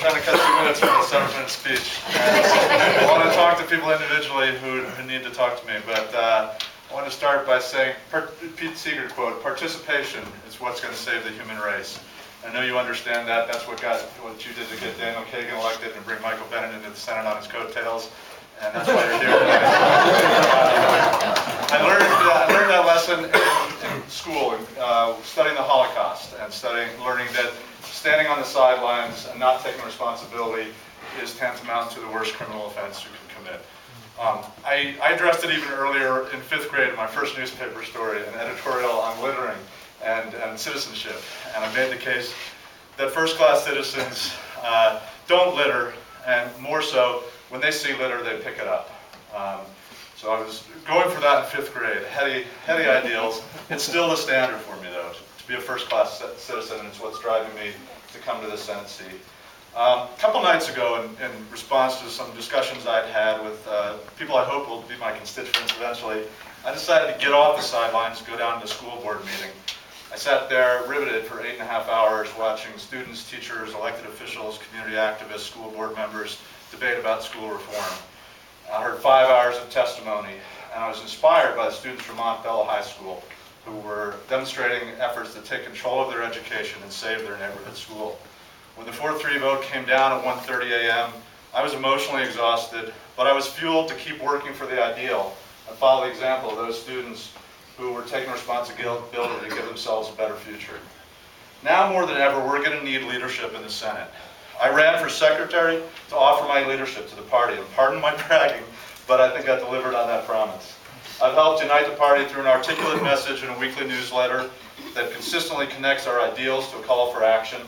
trying to cut 2 minutes from a 7-minute speech. I want to talk to people individually who need to talk to me, but I want to start by saying, Pete Seeger quote, "Participation is what's going to save the human race." I know you understand that. That's what you did to get Daniel Kagan elected and bring Michael Bennet into the Senate on his coattails, and that's why you're here today. I learned that lesson in school, studying the Holocaust and learning that standing on the sidelines and not taking responsibility is tantamount to the worst criminal offense you can commit. I addressed it even earlier in 5th grade in my first newspaper story, an editorial on littering and citizenship. And I made the case that first-class citizens don't litter, and more so, when they see litter, they pick it up. So I was going for that in 5th grade, heady ideals. It's still the standard for me, though, to be a first-class citizen, and it's what's driving me to come to the Senate seat. A couple nights ago, in response to some discussions I'd had with people I hope will be my constituents eventually, I decided to get off the sidelines and go down to the school board meeting. I sat there riveted for 8.5 hours watching students, teachers, elected officials, community activists, school board members debate about school reform. I heard 5 hours of testimony, and I was inspired by the students from Montbello High School who were demonstrating efforts to take control of their education and save their neighborhood school. When the 4-3 vote came down at 1:30 a.m., I was emotionally exhausted, but I was fueled to keep working for the ideal and follow the example of those students who were taking responsibility to give themselves a better future. Now more than ever, we're going to need leadership in the Senate. I ran for secretary to offer my leadership to the party, and pardon my bragging, but I think I delivered on that promise. I've helped unite the party through an articulate message in a weekly newsletter that consistently connects our ideals to a call for action.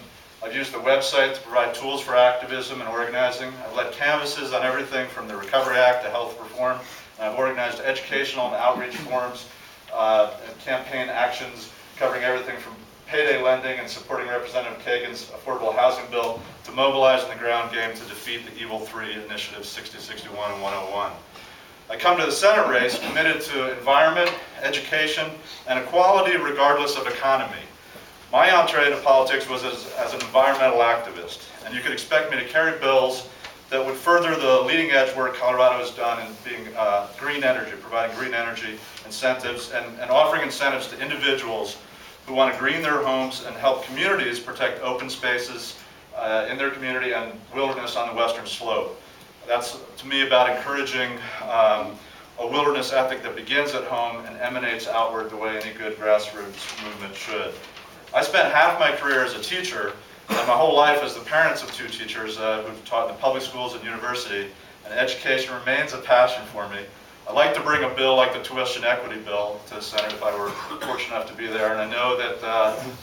I've used the website to provide tools for activism and organizing. I've led canvases on everything from the Recovery Act to health reform. And I've organized educational and outreach forums and campaign actions covering everything from payday lending and supporting Representative Kagan's affordable housing bill to mobilizing the ground game to defeat the Evil 3 initiatives 6061 and 101. I come to the Senate race committed to environment, education, and equality regardless of economy. My entree into politics was as an environmental activist, and you could expect me to carry bills that would further the leading edge work Colorado has done in being green energy, providing green energy incentives, and offering incentives to individuals who want to green their homes and help communities protect open spaces in their community and wilderness on the western slope. That's, to me, about encouraging a wilderness ethic that begins at home and emanates outward the way any good grassroots movement should. I spent half my career as a teacher and my whole life as the parents of 2 teachers who've taught in the public schools and university, and education remains a passion for me. I'd like to bring a bill like the tuition equity bill to the Senate if I were fortunate enough to be there, and I know that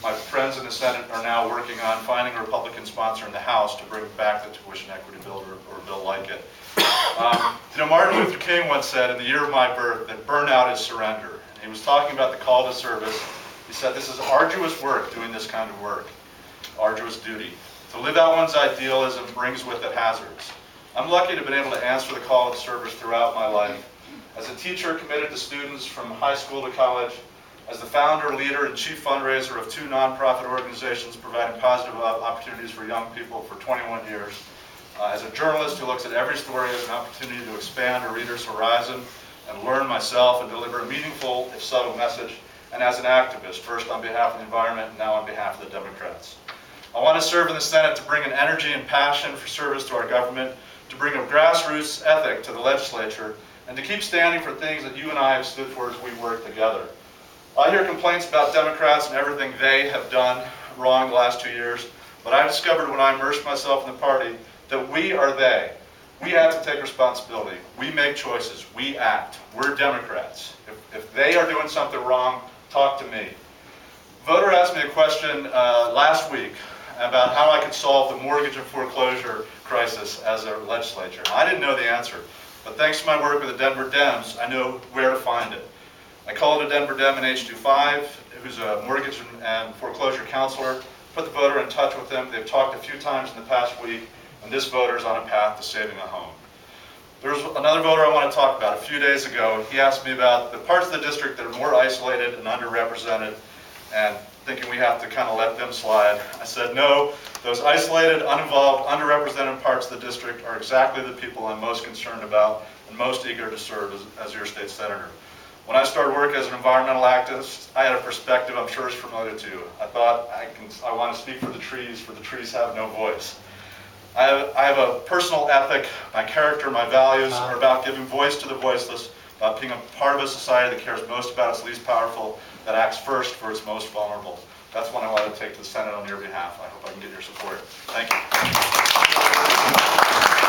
my friends in the Senate are now working on finding a Republican sponsor in the House to bring back the tuition equity bill or a bill like it. Martin Luther King once said in the year of my birth that burnout is surrender. And he was talking about the call to service. He said this is arduous work doing this kind of work, arduous duty. To live out one's idealism brings with it hazards. I'm lucky to have been able to answer the call to service throughout my life. As a teacher committed to students from high school to college, as the founder, leader, and chief fundraiser of 2 nonprofit organizations providing positive opportunities for young people for 21 years, as a journalist who looks at every story as an opportunity to expand a reader's horizon and learn myself and deliver a meaningful, if subtle, message, and as an activist, first on behalf of the environment and now on behalf of the Democrats. I want to serve in the Senate to bring an energy and passion for service to our government, to bring a grassroots ethic to the legislature, and to keep standing for things that you and I have stood for as we work together. I hear complaints about Democrats and everything they have done wrong the last 2 years, but I discovered when I immersed myself in the party that we are they. We have to take responsibility. We make choices. We act. We're Democrats. If they are doing something wrong, talk to me. A voter asked me a question last week about how I could solve the mortgage and foreclosure crisis as a legislature. I didn't know the answer, but thanks to my work with the Denver Dems, I know where to find it. I called a Denver Dem in H25, who's a mortgage and foreclosure counselor, put the voter in touch with him. They've talked a few times in the past week, and this voter is on a path to saving a home. There's another voter I want to talk about. A few days ago, he asked me about the parts of the district that are more isolated and underrepresented, and thinking we have to kind of let them slide. I said, no, Those isolated, uninvolved, underrepresented parts of the district are exactly the people I'm most concerned about and most eager to serve as your state senator. When I started work as an environmental activist, I had a perspective I'm sure is familiar to you. I thought I want to speak for the trees have no voice. I have a personal ethic. My character, my values are about giving voice to the voiceless, about being a part of a society that cares most about its least powerful, that acts first for its most vulnerable. That's one I want to take to the Senate on your behalf. I hope I can get your support. Thank you.